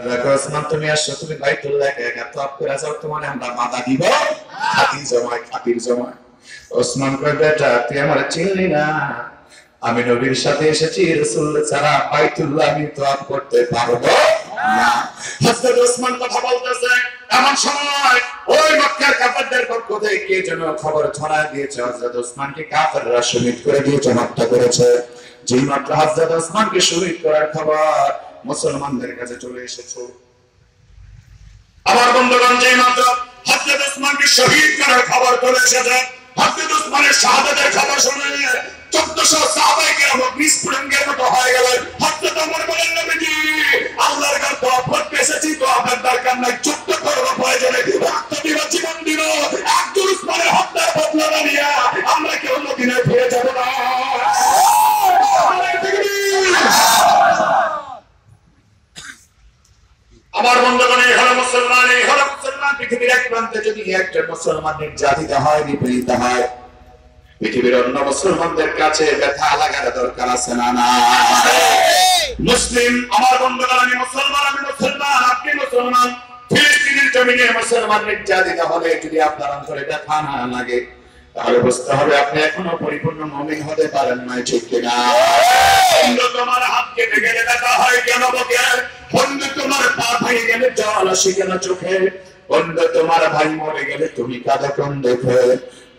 দেখো ওসমান, তুমি আসছো, তুমি বাইতুল্লাহকে একা তওয়াফ করে যাও, তোমার আমরা বাধা দিব খাতির জমায়। ওসমান কয়, বেটা তুই আমার চিনলি না, আমি নবীর সাথে এসেছি, রাসূল ছাড়া বাইতুল্লাহ আমি তওয়াফ করতে পারবো না। হযরত ওসমান কথা বলতেছে, এমন সময় ওই মক্কার কাফেরদের পক্ষ থেকে কে যেন খবর ছড়ায় দিয়েছে, হযরত ওসমানকে কাফেররা শহীদ করে দিয়েছে, হত্যা করেছে। যেই মাত্র হযরত ওসমানকে শহীদ করার খবর মুসলমানদের কাছে চলে এসেছে, আমার বন্ধুগণ, যেই মাত্র হযরত ওসমানকে শহীদ করার খবর চলে এসেছে, হযরত ওসমানের শাহাদাতের খবর শুনে 1400 সাহাবায়ে কেরাম বিস্ফোরণের মতো হয়ে গেলেন। হযরত ওমর বলেন, নবীজি আল্লাহর কাছে দোয়া করতে এসেছি, তো আপনার দরকার নাই, যুদ্ধ করব প্রয়োজনে, রক্ত দিব, জীবন দিব, একজন ওসমানের হত্যার বদলা নিয়ে আমরা কেউ মদিনায় ফিরে যাব না। আমার বন্ধুগণ, এই হলো মুসলমান, এই হলো মুসলমান। পৃথিবীর এক প্রান্তে যদি একজন মুসলমান নির্যাতিত হয়, নিপীড়িত হয়, পৃথিবীর অন্য মুসলমানদের কাছে ব্যথা লাগার দরকার আছে না? না মুসলিম, আমার বন্ধুগণ, আমি মুসলমান, আপনি মুসলমান। ফিলিস্তিনের জমিনে মুসলমান নির্যাতিত হলে যদি আপনার অন্তরে ব্যথা না লাগে, তাহলে বুঝতে হবে আপনি এখনো পরিপূর্ণ মুমিন হতে পারেন না, ঠিক কিনা? বন্ধু তোমার হাত কেটে গেলে ব্যথা হয় কেন বুকে? বন্ধু তোমার পা ভেঙে গেলে জল আসে কেন চোখে? বন্ধু তোমার ভাই মরে গেলে তুমি কাঁদো কোন দেখে?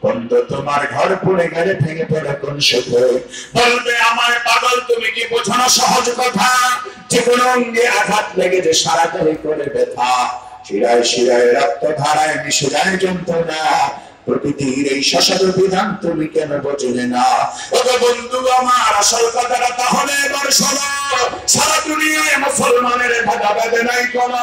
বন্ধু তোমার ঘর পড়ে গেলে ভেঙে পড়ে কোন সুখে? বলবে আমার পাগল, তুমি কি বোঝো না সহজ কথা, যে কোনো অঙ্গে আঘাত লেগে যে সারাটাই করে ব্যথা, শিরায় শিরায় রক্ত ধারায় মিশে যায় যন্ত্রণা, প্রকৃতির এই শাসন বিধান তুমি কেন বোঝলে না? ওগো বন্ধু আমার, আসল কথাটা তাহলে এবার শোনো, সারা দুনিয়ায় মুসলমানের ভেদাভেদ নাই কোন,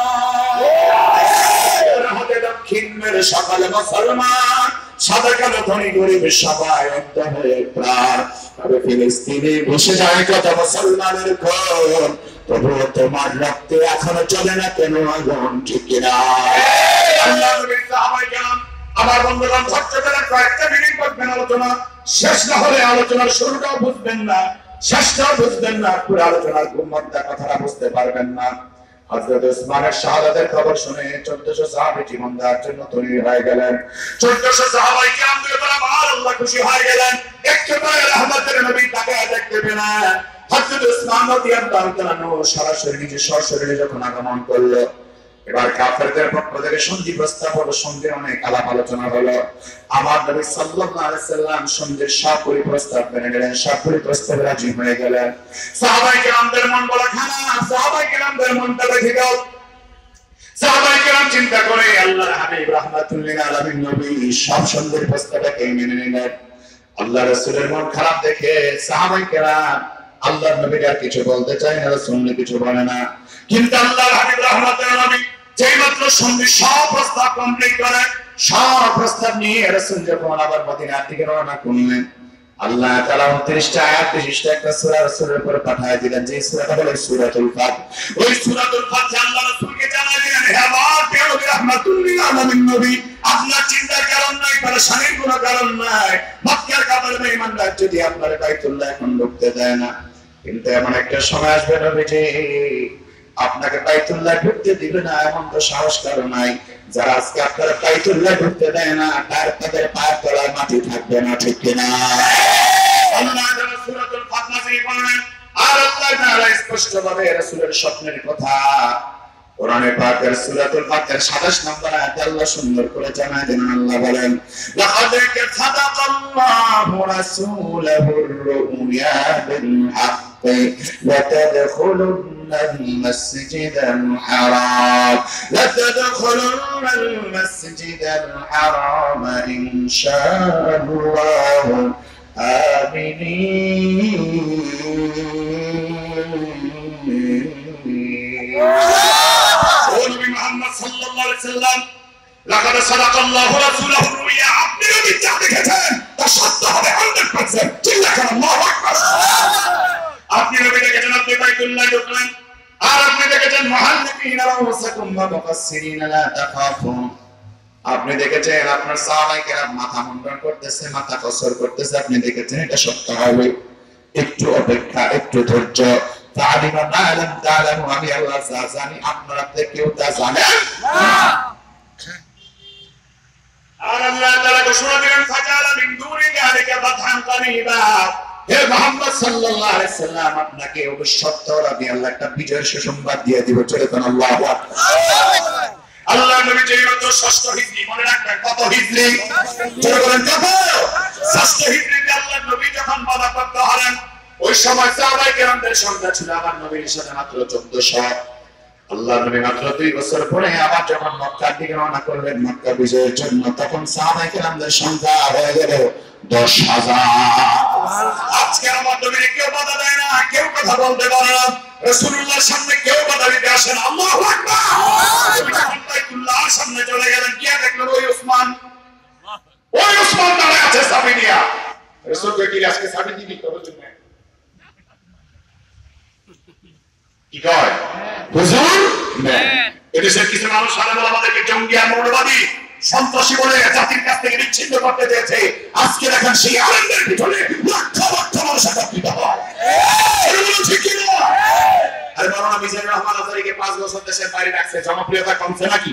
হাতে দক্ষিণ মেরে সকাল মুসলমান, সাদা কালো ধনী গরিব সবাই অন্ত হয়ে প্রাণ, তবে ফিলিস্তিনে বসে যায় কত মুসলমানের খুন, তবুও তোমার রক্তে এখনো চলে না কেন আগুন, ঠিক কিনা? আল্লাহ নবী সাহাবায়ে কেরাম, আমার বন্ধুগণ, ধৈর্য ধরে কয়েকটা মিনিট করবেন, আলোচনা শেষ না হলে আলোচনার শুরুটাও বুঝবেন না, শেষটাও বুঝবেন না, পুরো আলোচনার গুণমত্তা কথাটা বুঝতে পারবেন না। হযরত ওসমানের শাহাদাতের খবর শুনে 1400 সাহাবী জীবন দেওয়ার জন্য তৈরি হয়ে গেলেন। 1400 সাহাবায়ে কেরাম আল্লাহ খুশি হয়ে গেলেন, একেবারে রহমতের নবী তাকে দেখতে পেলেন। হযরত ওসমান রাদিয়াল্লাহু তাআলা সরাসরি নিজে সশরীরে যখন আগমন করলো, এবার কাফেরদের পক্ষ থেকে সন্ধি প্রস্তাব হলো, সন্ধির অনেক আলাপ আলোচনা হলো। আমার নবী সাল্লাল্লাহু আলাইহি সাল্লাম সন্ধির সব প্রস্তাব মেনে নিলেন, সব প্রস্তাবে রাজি হয়ে গেলেন। সাহাবায়ে কেরামদের মন বড় খারাপ, সাহাবায়ে কেরামদের মনটা বেঁধে গেল। সাহাবায়ে কেরাম চিন্তা করে আল্লাহর হাবিব রাহমাতুল লিল আলামিন নবী সব সন্ধির প্রস্তাবকে মেনে নিলেন। আল্লাহ রাসূলের মন খারাপ দেখে সাহাবায়ে কেরাম আল্লাহর নবীর আর কিছু বলতে চায় না, রাসূল কিছু বলে না। কিন্তু আল্লাহর হাবিব রাহমাতুল লিল আলামিন যেই মাত্র সন্ধি সব প্রস্তাব কমপ্লিট করে, সব প্রস্তাব নিয়ে রাসূল যখন আবার মদিনার দিকে রওনা করলেন, আল্লাহ তাআলা 29টা আয়াত বিশিষ্ট একটা সূরা রাসূলের উপর পাঠিয়ে দিলেন, যে সূরাটা হলো সূরাতুল ফাত। ওই সূরাতুল ফাত আল্লাহ রাসূলকে জানাই দিলেন, হে আমার প্রিয় নবী রাহমাতুল লিল আলামিন নবী, আপনার চিন্তার কারণ নাই, পরেশানির কোনো কারণ নাই। মক্কার কাফের বেঈমানরা যদি আপনার বাইতুল্লাহ এখন ঢুকতে দেয় না, কিন্তু এমন একটা সময় আসবে নবীজি আপনাকে বাইতুল্লাহ ঢুকতে দিবে না, এমন তো সাহস কারো নাই। যারা আজকে আপনারা বাইতুল্লাহ ঢুকতে দেয় না, তাদের পায়ের তলায় মাটি থাকবে না, ঠিক কিনা? আল্লাহ তাআলা সূরাতুল ফাত নাযিল করেন, আর আল্লাহ তাআলা স্পষ্টভাবে রাসূলের স্বপ্নের কথা কোরআনে পাকের সূরাতুল ফাতের 27 নম্বর আয়াতে আল্লাহ সুন্দর করে জানায় দেন। আল্লাহ বলেন, লাকাদ সাদাকাল্লাহু রাসূলাহুর রুয়া বিল হাক্কি ওয়া তাদখুলুন্নাল মাসজিদাল হারাম লাতাদখুলুন্নাল মাসজিদাল হারাম ইনশাআল্লাহ মুহাম্মদ সাল্লাল্লাহু আলাইহি সাল্লাম, লাকাদ সাদাকাল্লাহু রাসূলাহুর রুয়া, আপনি নবী যা দেখেছেন তা সত্য হবে 100%, চিল্লা করে আল্লাহু আকবার। আপনি নবী দেখেছেন আপনি বাইতুল্লাহ ঢুকলেন, আর আপনি দেখেছেন মুহাল্লিকিনা রাউসাকুম ওয়া মুকাসসিরিনা লা তাখাফুন, আপনি দেখেছেন আপনার সাহাবায়ে কেরাম মাথা মুন্ডন করতেছে, মাথা কসর করতেছে, আপনি দেখেছেন এটা সত্য হবে। একটু অপেক্ষা, একটু ধৈর্য, ফাআলিমা মা লাম তা'লামু, আমি আল্লাহ যা জানি আপনারা কেউ তা জানেন না। আর আল্লাহ তাআলা ঘোষণা দিলেন ফাজালা মিন দুনি যালিকা ফাতহান কারীবা, হে মুহাম্মদ সাল্লাল্লাহু আলাইহি সাল্লাম আপনাকে অবশ্যই আমি আল্লাহ একটা বিজয়ের সুসংবাদ দিয়ে দিব। চলে কোন আল্লাহু আকবার। আল্লাহ নবী যেই মাত্র 6ষ্ঠ হিজরি, মনে রাখবেন কত হিজরি? চলে বলেন কত? 6ষ্ঠ হিজরিতে আল্লাহ নবী যখন পদার্পণ হলেন, ওই সময় সাহাবায়ে কেরামদের সংখ্যা ছিল আমার নবীর সাথে মাত্র 1400। আল্লাহ নবী মাত্র 2 বছর পরে আবার যখন মক্কার দিকে রওনা করলেন মক্কা বিজয়ের জন্য, তখন সাহাবায়ে কেরামদের সংখ্যা হয়ে গেল 10,000। আজকে আমার নবীকে কেউ বাধা দেয় না, কেউ কথা বলতে পারে না, রাসূলুল্লাহর সামনে কেউ বাধা দিতে আসে না। আল্লাহু আকবার। নবী যখন বাইতুল্লাহর সামনে চলে গেলেন, কি দেখলেন? ওই ওসমান দাঁড়ায় আছে চাবি নিয়া। রাসূলকে কি আজকে চাবি দিবি তোর জন্য? কি কয় হুজুর? এদেশের কিছু মানুষ আমাদেরকে জঙ্গি আর মৌলবাদী সন্ত্রাসী বলে জাতির কাছ থেকে বিচ্ছিন্ন করতে চেয়েছে। আজকে দেখেন সেই আলেমদের পিছনে লক্ষ লক্ষ মানুষ একত্রিত হয়। ঠিক কি না? আরে মাওলানা মিজানুর রহমান আজহারীকে 5 বছর দেশের বাইরে রাখছে, জনপ্রিয়তা কমছে নাকি?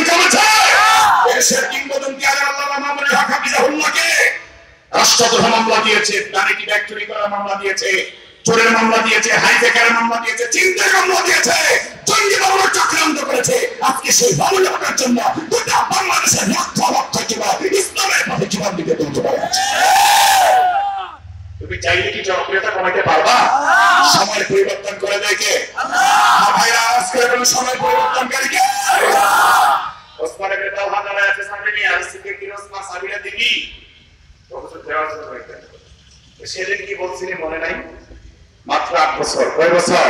কমেছে। দেশের কিংবদন্তি আল্লামা মামুনুল হক হাফিজাহুল্লাহকে রাষ্ট্রদ্রোহ মামলা দিয়েছে, ভ্যানিটি ব্যাগ চুরি করার মামলা দিয়েছে, চোরের মামলা দিয়েছে, হাইজ্যাকের মামলা দিয়েছে, চিন্তার মামলা দিয়েছে, জঙ্গি মামলা চক্রান্ত করেছে। আজকে সেই মামলা করার জন্য গোটা বাংলাদেশের লক্ষ লক্ষ যুবক ইসলামের পথে জীবন দিতে তুলতে পারে। তুমি চাইলে কি জনপ্রিয়তা কমাইতে পারবা? সময় পরিবর্তন করে দেয় কে? আল্লাহ। ভাইরা আজকে কোন সময় পরিবর্তনকারী কে? ওসমান ইবনে তালহা দাঁড়ায় আছে সামনে নিয়ে, আজকে কি ওসমান সাবিরা দিবি? প্রফেসর দেওয়াজ হইতে সেদিন কি বলছিলেন মনে নাই? মাত্র 8 বছর। কয় বছর?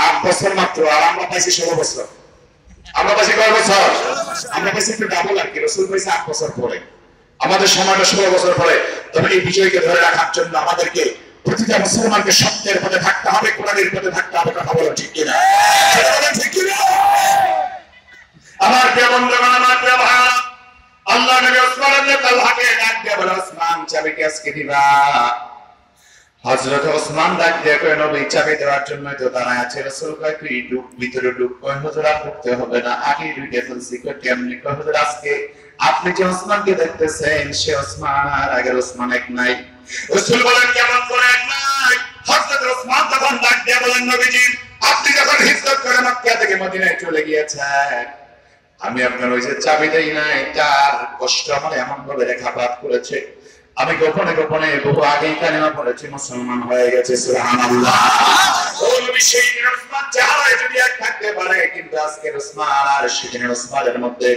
8 বছর মাত্র। আর আমরা পাইছি 16 বছর। আমরা পাইছি কয় বছর? আমরা পাইছি একটু ডাবল আর কি। রাসূল পাইছে 8 বছর পরে, আমাদের সময়টা 16 বছর পরে। তবে এই বিষয়কে ধরে রাখার জন্য আমাদেরকে প্রতিটা মুসলমানকে সত্যের পথে থাকতে হবে, কোরআনের পথে থাকতে হবে। কথা বলেন ঠিক কিনা? ঠিক কিনা? আমার প্রিয় বন্ধুগণ, আমার প্রিয় ভাইরা, আল্লাহ নবী ওসমান ইবনে তালহাকে ডাক দিয়ে বলে, ওসমান চাবিটা আজকে দিবা। হযরত ওসমান ডাক দিয়ে কয়, নবী চাবি দেওয়ার জন্য তো দাঁড়ায় আছে। রাসূল কয়, তুই ঢুক, ভিতরে ঢুক। কয়, হুজুর আর ঢুকতে হবে না, আগে ঢুকে ফেলছি। কয়, কেমনে? কয়, হুজুর আজকে আপনি যে ওসমানকে দেখতেছেন সে ওসমান আর আগের ওসমান এক নাই। রাসূল বলেন, কেমন করে এক নাই? হযরত ওসমান তখন ডাক দিয়ে বলেন, নবীজি আপনি যখন হিজরত করে মক্কা থেকে মদিনায় চলে গিয়েছেন, আমি আপনার ওই যে চাবি দেই নাই, তার কষ্ট আমার এমন ভাবে রেখাপাত করেছে, আমি গোপনে গোপনে বহু আগেই কালেমা পড়েছি, মুসলমান হয়ে গেছে। সুবহানাল্লাহ। ও নবী, সেই ওসমান চেহারায় যদি এক থাকতে পারে, কিন্তু আজকের ওসমান আর সেদিনের ওসমানের মধ্যে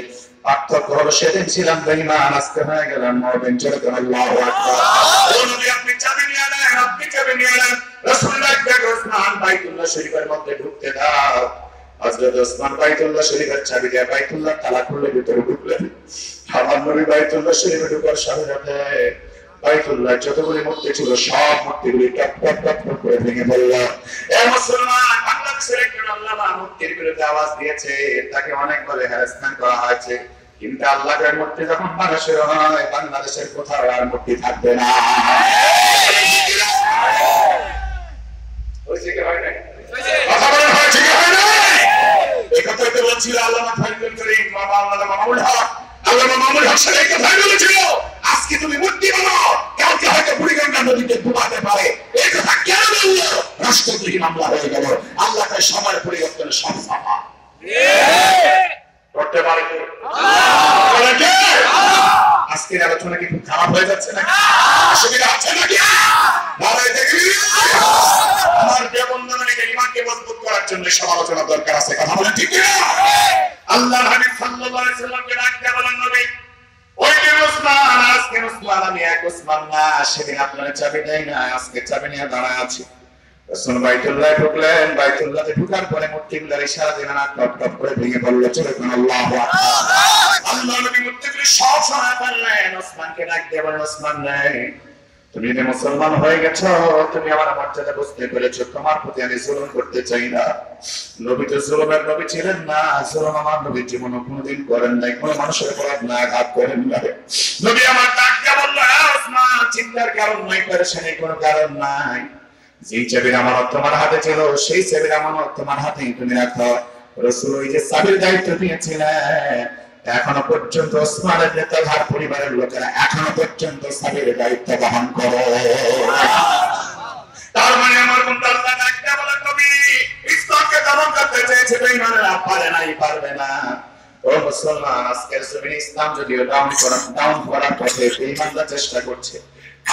পার্থক্য হলো, সেদিন ছিলাম বেঈমান, আজকে হয়ে গেলাম মুমিন। চলে কোন আল্লাহু আকবার। ও নবী, আপনি চাবি নিয়ে নেন, আপনি চাবি নিয়ে নেন। রাসূলুল্লাহ বলেন, ওসমান বাইতুল্লাহ শরীফের মধ্যে ঢুকতে দাও। হযরত ওসমান বাইতুল্লাহ শরীফের চাবি দিয়ে বাইতুল্লাহ তালা খুলে ভিতরে ঢুকলেন। আমার নবী বাইতুল্লাহ শরীফে ঢোকার সাথে সাথে বাইতুল্লাহ যতগুলি মূর্তি ছিল সব মূর্তিগুলি টপ টপ টপ টপ করে ভেঙে পড়ল। এ মুসলমান, বাংলাদেশের একজন আল্লামা মূর্তির বিরুদ্ধে আওয়াজ দিয়েছে, তাকে অনেকভাবে হ্যারাসমেন্ট করা হয়েছে, কিন্তু আল্লাহর মূর্তি যখন মানুষের হয়, বাংলাদেশের কোথাও আর মূর্তি থাকবে না। হয়েছে কি হয় নাই? কথা বলেন, হয়েছে কি হয় নাই? এই কথাই তো বলছিল আল্লামা ফজলুল করিম, আল্লামা মামুনুল হক। আল্লামা মামুনুল হক সাহেব এই কথাই বলেছিল, আজকে তুমি মূর্তি বানাও, কালকে হয়তো বুড়িগঙ্গা নদীতে ডুবাতে পারে। এই কথা কেন বললো? রাষ্ট্রদ্রোহী মামলা হয়ে গেল। আল্লাহ তাই সময়ের পরিবর্তনে সব সাফা করতে পারে কি? আজকের আলোচনা কি খুব খারাপ হয়ে যাচ্ছে নাকি? অসুবিধা আছে নাকি? আমার প্রিয় বন্ধুগণকে ঈমানকে মজবুত করার জন্য সমালোচনা দরকার আছে। কথা বলেন ঠিক কিনা? আল্লাহর হাবিব সাল্লাল্লাহু আলাইহি সাল্লামকে ডাক দিয়ে বলেন, নবী ওই যে ওসমান, আজকে ওসমান আমি এক ওসমান না, সেদিন আপনার চাবি দেয় না, আজকে চাবি নিয়ে দাঁড়ায় আছি। রাসূল বাইতুল্লাহ ঢুকলেন, বাইতুল্লাহতে ঢোকার পরে মূর্তিগুলোর ইশারা দিলেন আর টপ টপ করে ভেঙে পড়ল। চলে কোন আল্লাহু আকবার। আল্লাহ নবী মূর্তিগুলো সব সরায় ফেললেন। ওসমানকে ডাক দিয়ে বলেন, ওসমান নাই, তুমি যে মুসলমান হয়ে গেছো, তুমি আমার মর্যাদা বুঝতে পেরেছো, তোমার প্রতি আমি জুলুম করতে চাই না। নবী তো জুলুমের নবী ছিলেন না, জুলুম আমার নবীর জীবনে কোনোদিন করেন নাই, কোনো মানুষের উপর না আঘাত করেন নাই। নবী আমার ডাক দিয়ে বলল, ওসমান চিন্তার কারণ নাই, পেরেশানির কোনো কারণ নাই। যেই চাবির আমানত তোমার হাতে ছিল সেই চাবির আমানত তোমার হাতেই তুমি রাখো। রাসূল ওই যে চাবির দায়িত্ব দিয়েছিলেন, এখনো পর্যন্ত ওসমানের নেতার পরিবারের লোকেরা এখনো পর্যন্ত চাবির দায়িত্ব বহন করে। তার মানে আমার বন্ধু আল্লাহ ডাকতে বলে নবী ইসলামকে দমন করতে চেয়েছে, বেঈমানরা পারে নাই, পারবে না। ও মুসলমান, আজকের জমিনে ইসলাম যদিও ডাউন করার পথে বেঈমানরা চেষ্টা করছে,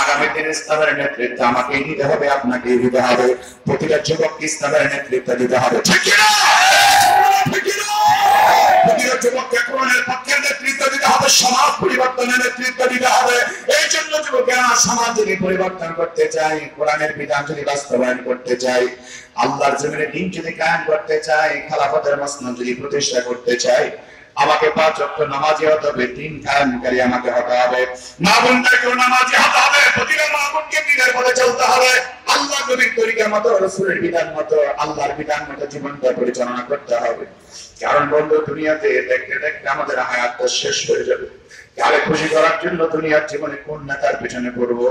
আগামী দিনে ইসলামের নেতৃত্ব আমাকেই দিতে হবে, আপনাকেই দিতে হবে, প্রতিটা যুবককে ইসলামের নেতৃত্ব দিতে হবে, ঠিক কি না? প্রতিটা যুবককে কোরআনের পক্ষে নেতৃত্ব দিতে হবে, সমাজ পরিবর্তনের নেতৃত্ব দিতে হবে। এই জন্য যুবকেরা সমাজ যদি পরিবর্তন করতে চাই, কোরআনের বিধান যদি বাস্তবায়ন করতে চাই, আল্লাহর জমিনে দ্বীন যদি কায়েম করতে চাই, খেলাফতের মসনদ যদি প্রতিষ্ঠা করতে চাই, আমাকে 5 ওয়াক্ত নামাজি হতে হবে, দ্বীন কায়েমকারী আমাকে হতে হবে, মা বোনদেরকেও নামাজি হতে হবে, প্রতিটা মা বোনকে দ্বীনের পথে চলতে হবে, আল্লাহর নবীর তরিকার মতো, রাসূলের বিধান মতো, আল্লাহর বিধান মতো জীবনটা পরিচালনা করতে হবে। কারণ বন্ধু, দুনিয়াতে দেখতে দেখতে আমাদের হায়াতটা শেষ হয়ে যাবে। কারে খুশি করার জন্য দুনিয়ার জীবনে কোন নেতার পিছনে পড়বো?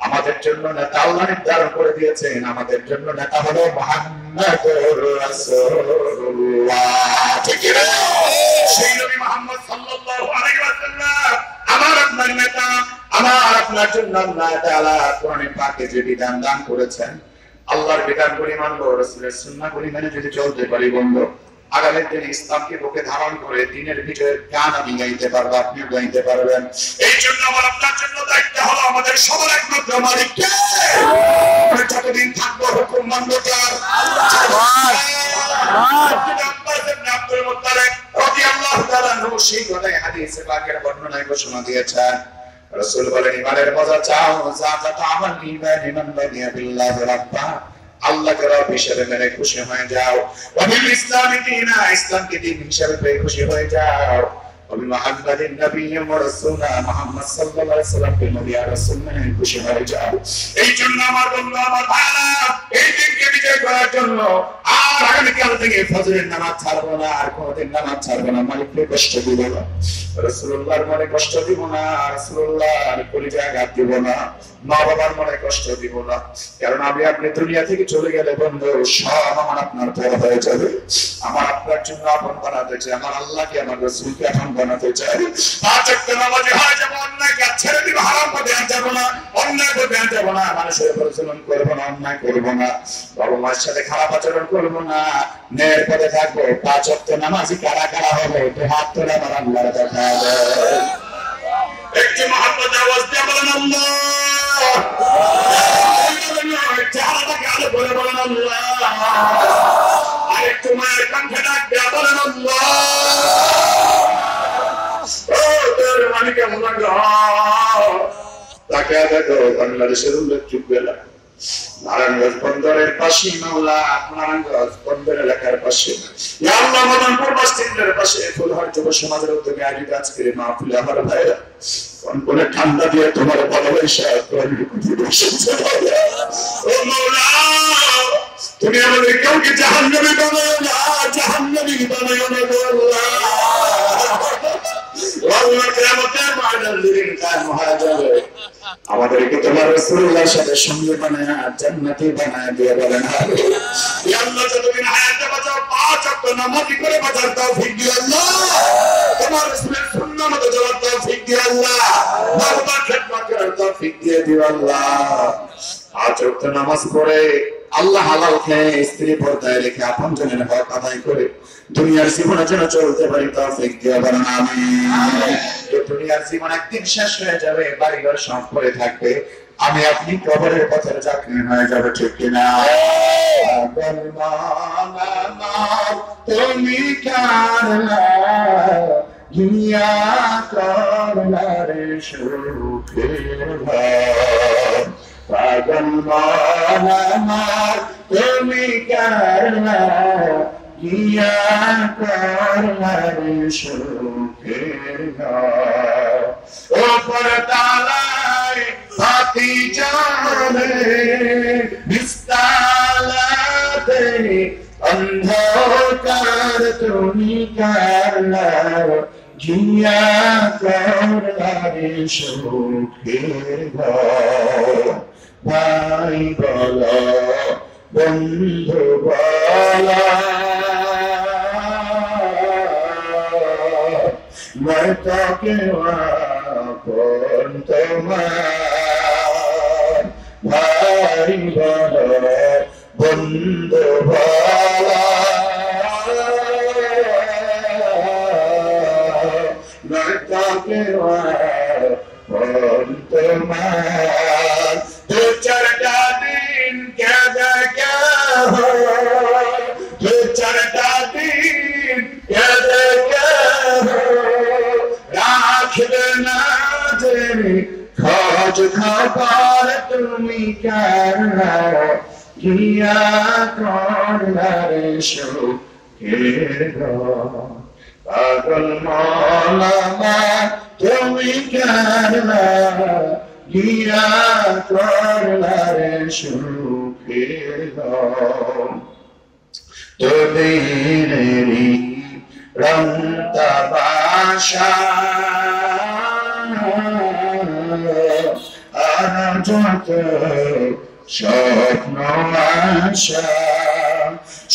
আমাদের জন্য নেতা আল্লাহ নির্ধারণ করে দিয়েছেন, আমাদের জন্য নেতা হলো মুহাম্মদুর রাসূলুল্লাহ, ঠিক না? সেই নবী মুহাম্মদ সাল্লাল্লাহু আলাইহি ওয়াসাল্লাম আমার আপনার নেতা, আমার আপনার জন্য আল্লাহ তাআলা কোরআনে পাকে যে বিধান দান করেছেন, আল্লাহর বিধানগুলি মানবো, রাসূলের সুন্নাহগুলি মেনে যদি চলতে পারি বন্ধু, আগামী দিনে ইসলামকে বুকে ধারণ করে দিনের বিজয়ের গান আমি গাইতে পারবো, আপনিও গাইতে পারবেন। এই জন্য আমার আপনার জন্য দায়িত্ব হলো আমাদের সবার একমাত্র মালিক কে? আমরা যতদিন থাকবো হুকুম মানবো কার? আব্দুল মুত্তালিব রাদিয়াল্লাহু তাআলা আনহু সেই কথাই হাদিসে পাকের বর্ণনায় ঘোষণা দিয়েছেন। রাসূল বলেন, ইমানের মজা চাও, যাতা তাআমাল ঈমান মান বানিয়া বিল্লাহি রাব্বা, আল্লাহকে রব হিসেবে মেনে খুশি হয়ে যাও, ওয়াবিল ইসলামি দীনা, ইসলামকে দ্বীন হিসেবে পেয়ে খুশি হয়ে যাও, ওয়াবি মুহাম্মাদিন নাবিয়্যিন ওয়া রাসূলা, মুহাম্মদ সাল্লাল্লাহু আলাইহি ওয়াসাল্লামকে নবী আর রাসূল মেনে খুশি হয়ে যাও। এই জন্য আমার বন্ধু, আমার ভাইরা, এই দিনকে বিজয় করার জন্য আর আগামীকাল থেকে ফজরের নামাজ ছাড়বো না, আর কোনোদিন নামাজ ছাড়বো না, মালিককে কষ্ট দিব না, রাসূলুল্লাহর মনে কষ্ট দিব না, রাসূলুল্লাহর কলিজায় আঘাত দিব না, মা বাবার মনে কষ্ট দিব না। কারণ আমি আপনি দুনিয়া থেকে চলে গেলে বন্ধু সব আমার আপনার পর হয়ে যাবে। আমার আপনার জন্য আপন বানাতে চাই, আমার আল্লাহকে আমার রাসূলকে আপন বানাতে চাই। 5 ওয়াক্ত নামাজি হয়ে যাব, অন্যায় কাজ ছেড়ে দিব, হারাম পথে আর যাব না, অন্যায় পথে আর যাব না, মানুষের উপর জুলুম করব না, অন্যায় করব না, বাবা মায়ের সাথে খারাপ আচরণ করব না, ন্যায়ের পথে থাকবো। 5 ওয়াক্ত নামাজি কারা কারা হবে একটু হাত তুলে আমার আল্লাহর কথা বলেন, একটু মহব্বত আওয়াজ দিয়ে বলেন আল্লাহ, চেহারাটাকে আলো করে বলেন আল্লাহ, আর একটু মায়ের কণ্ঠে ডাক দিয়ে বলেন আল্লাহ। ও তোর মানে কেমন লাগলো? তাকে দেখো বাংলাদেশের উল্লেখযোগ্য এলাকা নারায়ণগঞ্জ বন্দরের পাশে, মাওলা নারায়ণগঞ্জ বন্দর এলাকার পাশে, আল্লাহ মদনপুর বাস স্ট্যান্ডের পাশে ফুলহার যুব সমাজের উদ্যোগে আয়োজিত আজকের মাহফিলে আমার ভাইরা কোনে ঠান্ডা দিয়ে তোমার ভালোবাসা ও মাওলা, তুমি আমাদের কাউকে জাহান্নামী বানাও না, জাহান্নামী বানাও না আল্লাহ। আল্লাহ কিয়ামতের ময়দানে দিন কায়েম হয়ে যাবে, আমাদেরকে তোমার রাসূলুল্লাহর সাথে সঙ্গী বানায় জান্নাতি বানায় দিয়ে বলেন আমিন। ইয়া আল্লাহ, যতদিন হায়াতে বাঁচাও 5 ওয়াক্ত নামাজি করে বাঁচার তৌফিক দিও আল্লাহ, তোমার রাসূলের সুন্নাহ মতো চলার তৌফিক দিও আল্লাহ, বারবার খিদমত করার তৌফিক দিয়ে দিও আল্লাহ। 5 ওয়াক্ত নামাজ পড়ে আল্লাহ হালাল খেয়ে স্ত্রী পর্দায় রেখে আপনজনের হক আদায় করে দুনিয়ার জীবনে যেন চলতে পারি তৌফিক দিও বলেন আমিন। দুনিয়ার জীবন একদিন শেষ হয়ে যাবে, বাড়িঘর সব পড়ে থাকবে, আমি আপনি কবরের পথের যাত্রী হয়ে যাবে, ঠিক কিনা? তুমি কারলা দুনিয়া করলার সুখের ঘর, পাগল মানা তুমি কারলা দুনিয়া করলার সুখের ঘর, ওপর তালায় হাতি জানে বিস্তালাতে অন্ধকার তুমি কারলা জিয়া করলার সুখের ঘর, ভাই বলো বন্ধু বলো নয়তো কেউ আপন তোমার ভাই বলো বন্ধু বলো নয়তো কেউ আপন তোমার দু চারটা দিন কেঁদে কেহ দু চারটা দিন কেঁদে কেহ রাখবে না যে খোঁজ খবর তুমি কেন গিয়া করলারে সুখের পাগল মৌলানা তুমি কেন গিয়া করলারে সুখের তোদেরই রংতা বাসা আর যত স্বপ্ন আশা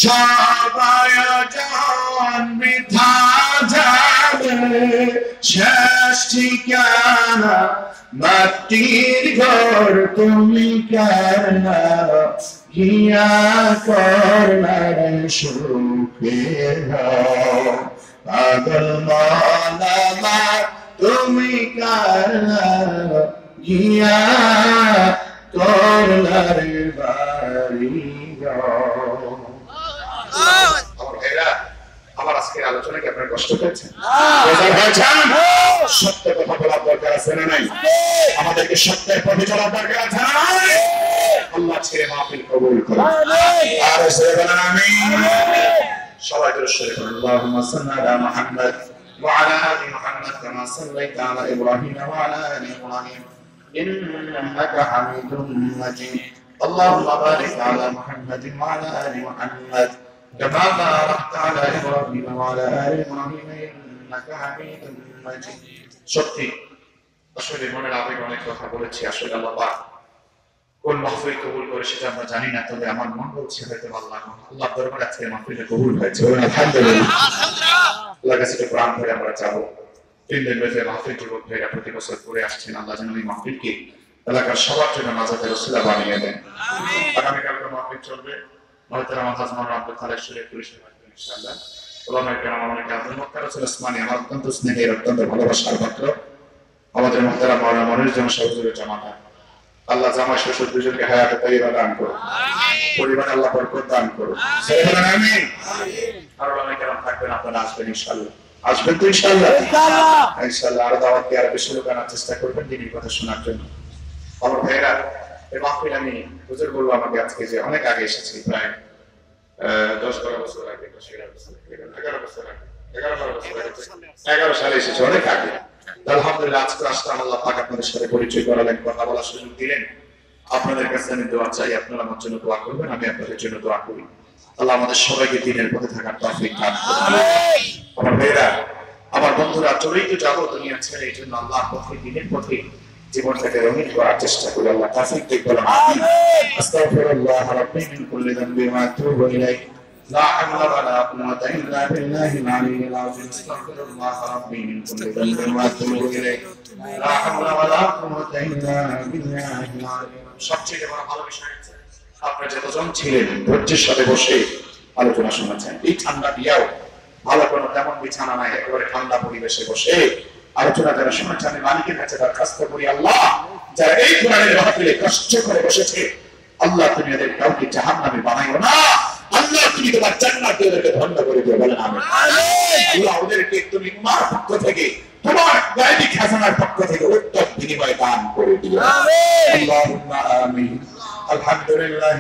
সবাই আয়োজন বৃথা যাবে শেষ ঠিকানা মাটির ঘর তুমি কেন গিয়া করলার সুখের পাগল মৌলানা তুমি কেন গিয়া করলার বাড়ি আমার আজকের আলোচনা কি আপনার কষ্ট পেয়েছেন? সত্য কথা বলার দরকার আছে না নাই? আমাদেরকে সত্যের পথে চলার দরকার আছে না নাই? আল্লাহ ছেড়ে মাহফিল কবুল করুন আর সে বলেন আমিন। সবাই দরুদ শরীফ পড়ুন। আল্লাহুম্মা সাল্লি আলা মুহাম্মদ ওয়া আলা আলি মুহাম্মদ কামা সাল্লাইতা আলা ইব্রাহিম ওয়া আলা আলি ইব্রাহিম ইন্নাকা হামিদুম মাজিদ। আল্লাহুম্মা বারিক আলা মুহাম্মদ ওয়া আলা আলি মুহাম্মদ كما باركت على إبراهيم وعلى آل إبراهيم إنك حميد مجيد। সত্যি আসলে মনের আবেগ অনেক কথা বলেছি। আসলে আল্লাহ পাক কোন মাহফিল কবুল করে সেটা আমরা জানি না, তবে আমার মন বলছে হয়তো আল্লাহ দরবারে আজকে মাহফিলে কবুল হয়েছে। আলহামদুলিল্লাহ। আল্লাহর কাছে একটু প্রাণ ভরে আমরা যাবো। 3 দিন বেঁধে মাহফিল যুবক ভাইরা প্রতি বছর করে আসছেন। আল্লাহ যেন এই মাহফিলকে এলাকার সবার জন্য নাজাতের ওসিলা বানিয়ে দেন। আগামীকাল মাহফিল চলবে। হয়তো আমার হাজমান আব্দুল খালেক শরীফ পুলিশের মাধ্যমে ইনশাআল্লাহ। ওলামায়ে কেরাম আমাকে আব্দুল মুক্তার হোসেন ওসমানী আমার অত্যন্ত স্নেহের অত্যন্ত ভালোবাসার পাত্র। আমাদের মুহতারাম মাওলানা মনিরুজ্জামান সাহেবের জামাতা। আল্লাহ জামাই শ্বশুর দুজনকে হায়াতে তাইয়্যিবা দান করুন। পরিবারে আল্লাহ বরকত দান করুন। বলেন আমিন। আর ওলামায়ে কেরাম থাকবেন, আপনারা আসবেন ইনশাআল্লাহ। আসবেন তো ইনশাআল্লাহ? ইনশাআল্লাহ। আরো দাওয়াত দিয়ে আরো বেশি লোক আনার চেষ্টা করবেন দিনের কথা শোনার জন্য। আমার ভাইরা এই মাহফিল আমি হুজুর বলবো আমাকে আজকে যে অনেক আগে এসেছি, প্রায় 10-12 বছর আগে, 11 বছর আগে, 11 সালে এসেছি, অনেক আগে। আলহামদুলিল্লাহ আজকে আসলাম, আল্লাহ পাক আপনাদের সাথে পরিচয় করালেন, কথা বলার সুযোগ দিলেন। আপনাদের কাছে আমি দোয়া চাই, আপনারা আমার জন্য দোয়া করবেন, আমি আপনাদের জন্য দোয়া করি। আল্লাহ আমাদের সবাইকে দ্বীনের পথে থাকার তৌফিক দান করুন। আমার ভাইরা, আমার বন্ধুরা, চলেই তো যাবো দুনিয়া ছেড়ে, এই জন্য আল্লাহর পথে দ্বীনের পথে জীবনটাকে রঙিন করার চেষ্টা করি। আল্লাহ তৌফিক দিক বলেন আমিন। আস্তাগফিরুল্লাহ রাব্বি মিন কুল্লি যামবি ওয়া আতুবু ইলাইহি লা হাওলা ওয়া লা কুওয়াতা ইল্লা বিল্লাহিল আলিয়্যিল আযীম। আস্তাগফিরুল্লাহ রাব্বি মিন কুল্লি যামবি ওয়া আতুবু ইলাইহি লা হাওলা ওয়া লা কুওয়াতা ইল্লা বিল্লাহিল আযীম। সবচেয়ে বড় ভালো বিষয় হচ্ছে আপনারা যতজন ছিলেন ধৈর্যের সাথে বসে আলোচনা শোনাচ্ছেন। এই ঠান্ডা দিয়াও ভালো কোনো তেমন বিছানা নাই, একেবারে ঠান্ডা পরিবেশে বসে আলোচনা যারা শোনাচ্ছে, আমি মালিকের কাছে দরখাস্ত করি, আল্লাহ যারা এই কোরআনের মাহফিলে কষ্ট করে বসেছে, আল্লাহ তুমি এদের কাউকে জাহান্নামে বানাইও না। আল্লাহ তুমি তোমার জান্নাতে ওদেরকে ধন্য করে দিও, বলেন আমিন। আল্লাহ ওদেরকে তুমি তোমার পক্ষ থেকে, তোমার গায়বী খাজানার পক্ষ থেকে উত্তম বিনিময় দান করে দিও। আল্লাহুম্মা আমিন। আলহামদুলিল্লাহ।